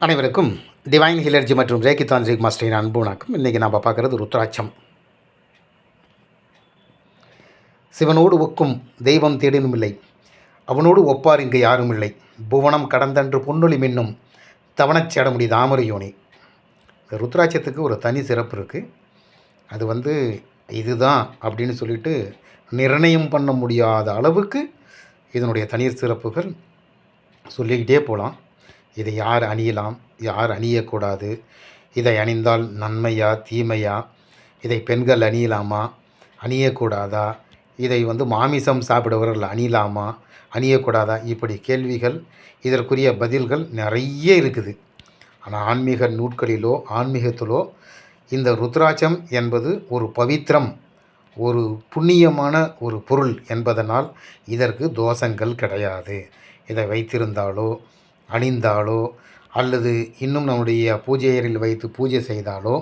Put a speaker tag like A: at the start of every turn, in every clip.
A: அனைவருக்கும் டிவைன் ஹிலர்ஜி மற்றும் ரேக்கி தாந்திரிக் மாஸ்டரின் அன்பு வணக்கம். இன்றைக்கி நாம் பார்க்குறது ருத்ராட்சம். சிவனோடு ஒக்கும் தெய்வம் தேடினும் இல்லை, அவனோடு ஒப்பார் இங்கு யாரும் இல்லை, புவனம் கடந்தன்று பொன்னொழி மின்னும் தவணச்சேடமுடி தாமரையோனி. இந்த ருத்ராட்சத்துக்கு ஒரு தனி சிறப்பு இருக்குது. அது இதுதான் அப்படின்னு சொல்லிட்டு நிர்ணயம் பண்ண முடியாத அளவுக்கு இதனுடைய தனி சிறப்புகள் சொல்லிக்கிட்டே போகலாம். இதை யார் அணியலாம், யார் அணியக்கூடாது, இதை அணிந்தால் நன்மையா தீமையா, இதை பெண்கள் அணியலாமா அணியக்கூடாதா, இதை மாமிசம் சாப்பிடுவர்கள் அணியலாமா அணியக்கூடாதா, இப்படி கேள்விகள், இதற்குரிய பதில்கள் நிறைய இருக்குது. ஆனால் ஆன்மீக நூட்களிலோ ஆன்மீகத்திலோ இந்த ருத்ராட்சம் என்பது ஒரு பவித்திரம், ஒரு புண்ணியமான ஒரு பொருள் என்பதனால் இதற்கு தோஷங்கள் கிடையாது. இதை வைத்திருந்தாலோ அணிந்தாலோ அல்லது இன்னும் நம்முடைய பூஜை அறையில் வைத்து பூஜை செய்தாலோ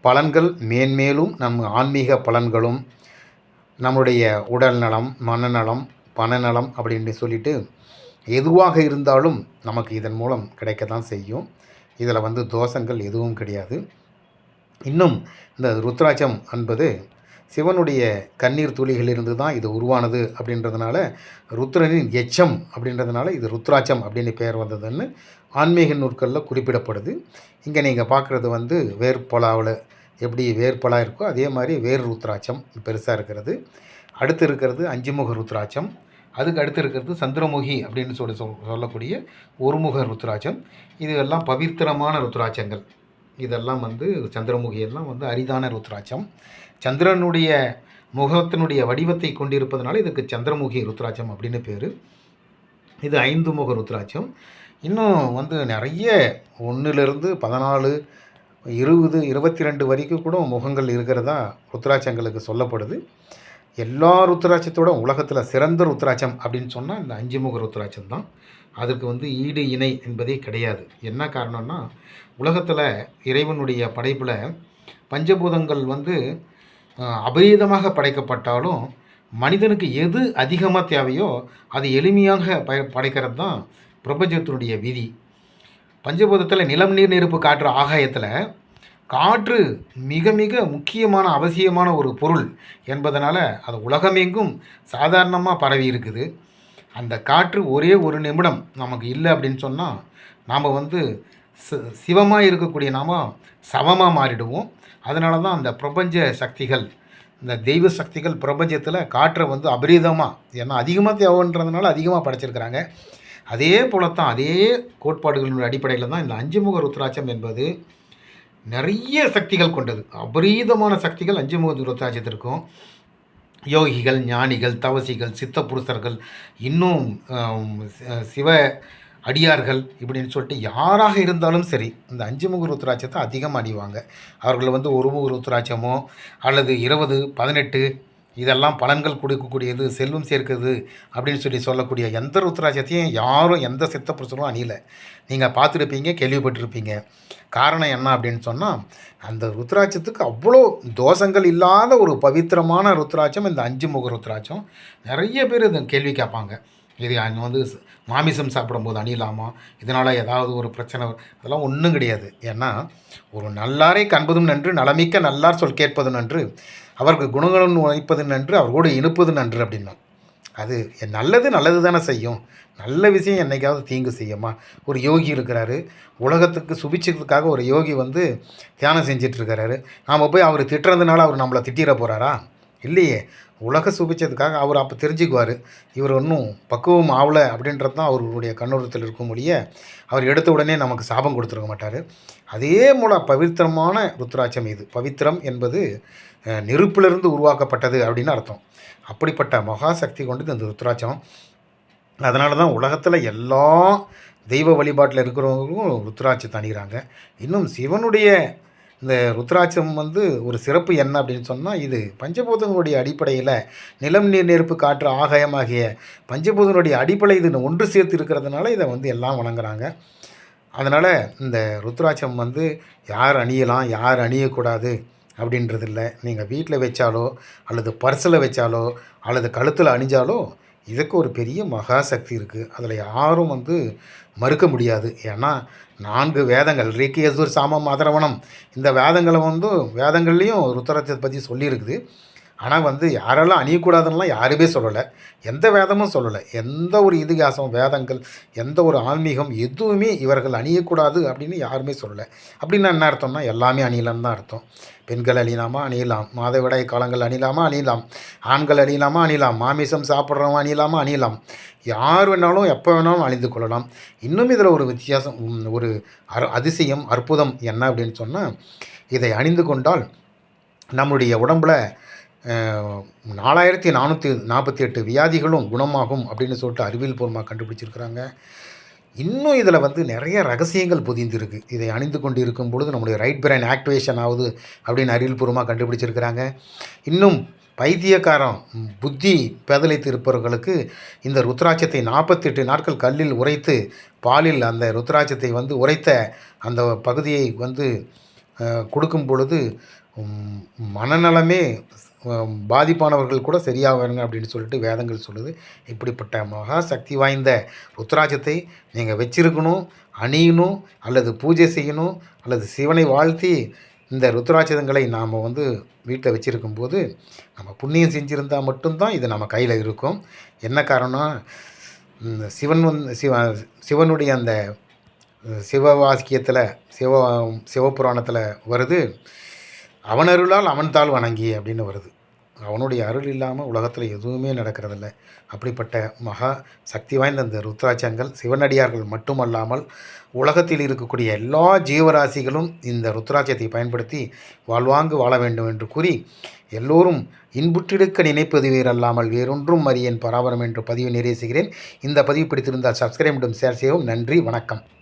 A: பலன்கள் மேன்மேலும் நம் ஆன்மீக பலன்களும் நம்முடைய உடல் நலம், மனநலம், பணநலம் அப்படின்னு சொல்லிட்டு எதுவாக இருந்தாலும் நமக்கு இதன் மூலம் கிடைக்க தான் செய்யும். இதில் தோஷங்கள் எதுவும் கிடையாது. இன்னும் இந்த ருத்ராட்சம் என்பது சிவனுடைய கண்ணீர் துளிகளிலிருந்து தான் இது உருவானது அப்படின்றதுனால ருத்ரனின் எச்சம் அப்படின்றதுனால இது ருத்ராட்சம் அப்படின்னு பெயர் வந்ததுன்னு ஆன்மீக நூற்களில் குறிப்பிடப்படுது. இங்கே நீங்கள் பார்க்குறது வேர்பலாவில் எப்படி வேர்பலா இருக்கோ அதே மாதிரி வேர் ருத்ராட்சம் பெருசாக இருக்கிறது. அடுத்து இருக்கிறது அஞ்சுமுக ருத்ராட்சம். அதுக்கு அடுத்து இருக்கிறது சந்திரமுகி அப்படின்னு சொல்லக்கூடிய ஒருமுக ருத்ராட்சம். இதுவெல்லாம் பவித்திரமான ருத்ராட்சங்கள். இதெல்லாம் சந்திரமுகியெல்லாம் அரிதான ருத்ராட்சம். சந்திரனுடைய முகத்தினுடைய வடிவத்தை கொண்டிருப்பதனால இதுக்கு சந்திரமுகி ருத்ராட்சம் அப்படின்னு பேர். இது 5 முக ருத்ராட்சம். இன்னும் நிறைய 1லிருந்து 14, 20, 22 வரைக்கும் கூட முகங்கள் இருக்கிறதா ருத்ராட்சங்களுக்கு சொல்லப்படுது. எல்லா ருத்ராட்சத்தோட உலகத்தில் சிறந்த ருத்ராட்சம் அப்படின்னு சொன்னால் இந்த 5 முக ருத்ராட்சம் தான். அதற்கு ஈடு இணை என்பதே கிடையாது. என்ன காரணம்னா உலகத்தில் இறைவனுடைய படைப்பில் பஞ்சபூதங்கள் அபரீதமாக படைக்கப்பட்டாலும் மனிதனுக்கு எது அதிகமாக தேவையோ அது எளிமையாக படைக்கிறது தான் பிரபஞ்சத்தினுடைய விதி. பஞ்சபூதத்தில் நிலம், நீர், நெருப்பு, காற்று, ஆகாயத்தில் காற்று மிக மிக முக்கியமான அவசியமான ஒரு பொருள் என்பதனால் அது உலகமெங்கும் சாதாரணமாக பரவி இருக்குது. அந்த காற்று ஒரே ஒரு நிமிடம் நமக்கு இல்லை அப்படின்னு சொன்னால் நாம் சிவமாக இருக்கக்கூடிய நாம் சவமாக மாறிடுவோம். அதனால தான் அந்த பிரபஞ்ச சக்திகள், இந்த தெய்வ சக்திகள் பிரபஞ்சத்தில் காற்றை அபரீதமாக, ஏன்னா அதிகமாக தேவைன்றதுனால அதிகமாக படைச்சிருக்கிறாங்க. அதே போல தான் அதே கோட்பாடுகளின் அடிப்படையில் தான் இந்த 5 முக ருத்ராட்சம் என்பது நிறைய சக்திகள் கொண்டது. அபரீதமான சக்திகள் 5 முக ருத்ராட்சத்திற்கும். யோகிகள், ஞானிகள், தவசிகள், சித்த புருஷர்கள், இன்னும் சிவ அடியார்கள் இப்படின்னு சொல்லிட்டு யாராக இருந்தாலும் சரி இந்த 5 முக ருத்ராட்சத்தை அதிகமாக அணிவாங்க. அவர்கள் ஒரு முக ருத்ராட்சமோ அல்லது 20, 18 இதெல்லாம் பலன்கள் கொடுக்கக்கூடியது, செல்வம் சேர்க்குது அப்படின்னு சொல்லக்கூடிய எந்த ருத்ராட்சத்தையும் யாரும் எந்த சித்த புருஷரும் அணியலை. நீங்கள் பார்த்துருப்பீங்க, கேள்விப்பட்டிருப்பீங்க. காரணம் என்ன அப்படின்னு சொன்னால் அந்த ருத்ராட்சத்துக்கு அவ்வளோ தோஷங்கள் இல்லாத ஒரு பவித்திரமான ருத்ராட்சம் இந்த 5 முக ருத்ராட்சம். நிறைய பேர் இதை கேள்வி கேட்பாங்க. இது மாமிசம் சாப்பிடும்போது அணியலாமா, இதனால் ஏதாவது ஒரு பிரச்சனை? அதெல்லாம் ஒன்றும் கிடையாது. ஏன்னா ஒரு நல்லாரை காண்பதும் நன்று, நலமிக்க நல்லார் சொல் கேட்பது நன்று, அவருக்கு குணங்களும் உழைப்பது நன்று, அவரோடு இனிப்பது நன்று அப்படின்னா அது நல்லது தானே செய்யும். நல்ல விஷயம் என்றைக்காவது தீங்கு செய்யுமா? ஒரு யோகி இருக்கிறாரு, உலகத்துக்கு சுபிச்சதுக்காக ஒரு யோகி தியானம் செஞ்சிட்ருக்கிறாரு. நாம் போய் அவர் திட்டுறதுனால அவர் நம்மளை திட்டிட போகிறாரா? இல்லையே. உலக சுபிச்சதுக்காக அவர் அப்போ தெரிஞ்சுக்குவார் இவர் ஒன்றும் பக்குவம் ஆகலை அப்படின்றது தான் அவருடைய கண்ணோட்டத்தில் இருக்கும் முடிய அவர் எடுத்த உடனே நமக்கு சாபம் கொடுத்துருக்க மாட்டார். அதே போல் பவித்திரமான ருத்ராட்சம் இது. பவித்திரம் என்பது நெருப்பிலிருந்து உருவாக்கப்பட்டது அப்படின்னு அர்த்தம். அப்படிப்பட்ட மகாசக்தி கொண்டது இந்த ருத்ராட்சம். அதனால தான் உலகத்தில் எல்லா தெய்வ வழிபாட்டில் இருக்கிறவங்களும் ருத்ராட்சத்தை அணிகிறாங்க. இன்னும் சிவனுடைய இந்த ருத்ராட்சம் ஒரு சிறப்பு என்ன அப்படின்னு சொன்னால் இது பஞ்சபூதங்களுடைய அடிப்படையில் நிலம், நீர், நெருப்பு, காற்று, ஆகாயம் ஆகிய பஞ்சபூதங்களுடைய அடிப்படை இது ஒன்று சேர்த்து இருக்கிறதுனால இதை எல்லாம் வணங்குறாங்க. அதனால் இந்த ருத்ராட்சம் யார் அணியலாம், யார் அணியக்கூடாது அப்படின்றதில்ல. நீங்கள் வீட்டில் வச்சாலோ அல்லது பர்ஸில் வச்சாலோ அல்லது கழுத்தில் அணிஞ்சாலோ இதுக்கு ஒரு பெரிய மகாசக்தி இருக்குது. அதில் யாரும் வந்து மறுக்க முடியாது. ஏன்னா 4 வேதங்கள் ரிக், யஜுர், சாமம், அதர்வணம் இந்த வேதங்களை வந்து வேதங்கள்லேயும் ருத்ராட்சத்தை பற்றி சொல்லியிருக்குது. ஆனால் வந்து யாரெல்லாம் அணியக்கூடாதுன்னெலாம் யாருமே சொல்லலை. எந்த வேதமும் சொல்லலை. எந்த ஒரு இதிகாசம், வேதங்கள், எந்த ஒரு ஆன்மீகம் எதுவுமே இவர்கள் அணியக்கூடாது அப்படின்னு யாருமே சொல்லலை. அப்படின்னா என்ன அர்த்தம்னா எல்லாமே அணியலாம்னு தான் அர்த்தம். பெண்கள் அணியலாமா அணியலாம், மாதவிடாய் காலங்கள் அணியலாமா அணியலாம், ஆண்கள் அணியலாமா அணியலாம், மாமிசம் சாப்பிட்றவங்க அணியலாமா அணியலாம், யார் வேணாலும் எப்போ வேணாலும் அணிந்து கொள்ளலாம். இன்னும் இதில் ஒரு வித்தியாசம், ஒரு அதிசயம், அற்புதம் என்ன அப்படின்னு சொன்னால், இதை அணிந்து கொண்டால் நம்முடைய உடம்பில் 4448 வியாதிகளும் குணமாகும் அப்படின்னு சொல்லிட்டு அறிவியல் பூர்வமாக கண்டுபிடிச்சிருக்கிறாங்க. இன்னும் இதில் வந்து நிறைய ரகசியங்கள் பொதிந்திருக்கு. இதை அணிந்து கொண்டு இருக்கும் பொழுது நம்முடைய ரைட் பிரைன் ஆக்டிவேஷன் ஆகுது அப்படின்னு அறிவியல் பூர்வமாக கண்டுபிடிச்சிருக்கிறாங்க. இன்னும் பைத்தியக்காரம், புத்தி பேதலித்து இருப்பவர்களுக்கு இந்த ருத்ராட்சத்தை 48 நாட்கள் கல்லில் உரைத்து, பாலில் அந்த ருத்ராட்சத்தை வந்து உரைத்த அந்த பகுதியை வந்து கொடுக்கும் பொழுது மனநலமே பாதிப்பானவர்கள் கூட சரியாவாங்க அப்படின்னு சொல்லிட்டு வேதங்கள் சொல்லுது. இப்படிப்பட்ட மகா சக்தி வாய்ந்த ருத்ராட்சத்தை நீங்கள் வச்சிருக்கணும், அணியணும், அல்லது பூஜை செய்யணும், அல்லது சிவனை வாழ்த்தி இந்த ருத்ராட்சங்களை நாம் வந்து வீட்டில் வச்சுருக்கும்போது நம்ம புண்ணியம் செஞ்சுருந்தால் மட்டும்தான் இது நம்ம கையில் இருக்கும். என்ன காரணம், சிவன் வந்து சிவனுடைய அந்த சிவவாக்கியத்தில் சிவபுராணத்தில் வருது, அவன் அருளால் அவன் தாள் வணங்கி அப்படின்னு வருது. அவனுடைய அருள் இல்லாமல் உலகத்தில் எதுவுமே நடக்கிறதில்ல. அப்படிப்பட்ட மகா சக்தி வாய்ந்த அந்த ருத்ராட்சங்கள் சிவனடியார்கள் மட்டுமல்லாமல் உலகத்தில் இருக்கக்கூடிய எல்லா ஜீவராசிகளும் இந்த ருத்ராட்சத்தை பயன்படுத்தி வாழ்வாங்கு வாழ வேண்டும் என்று கூறி, எல்லோரும் இன்புற்றிருக்க நினைப்பது வேறல்லாமல் வேறொன்றும் அறியேன் பராபரம் என்று பதிவு நிறைவு செய்கிறேன். இந்த பதிவு பிடித்திருந்தால் சப்ஸ்கிரைப் மற்றும் ஷேர் செய்யவும். நன்றி, வணக்கம்.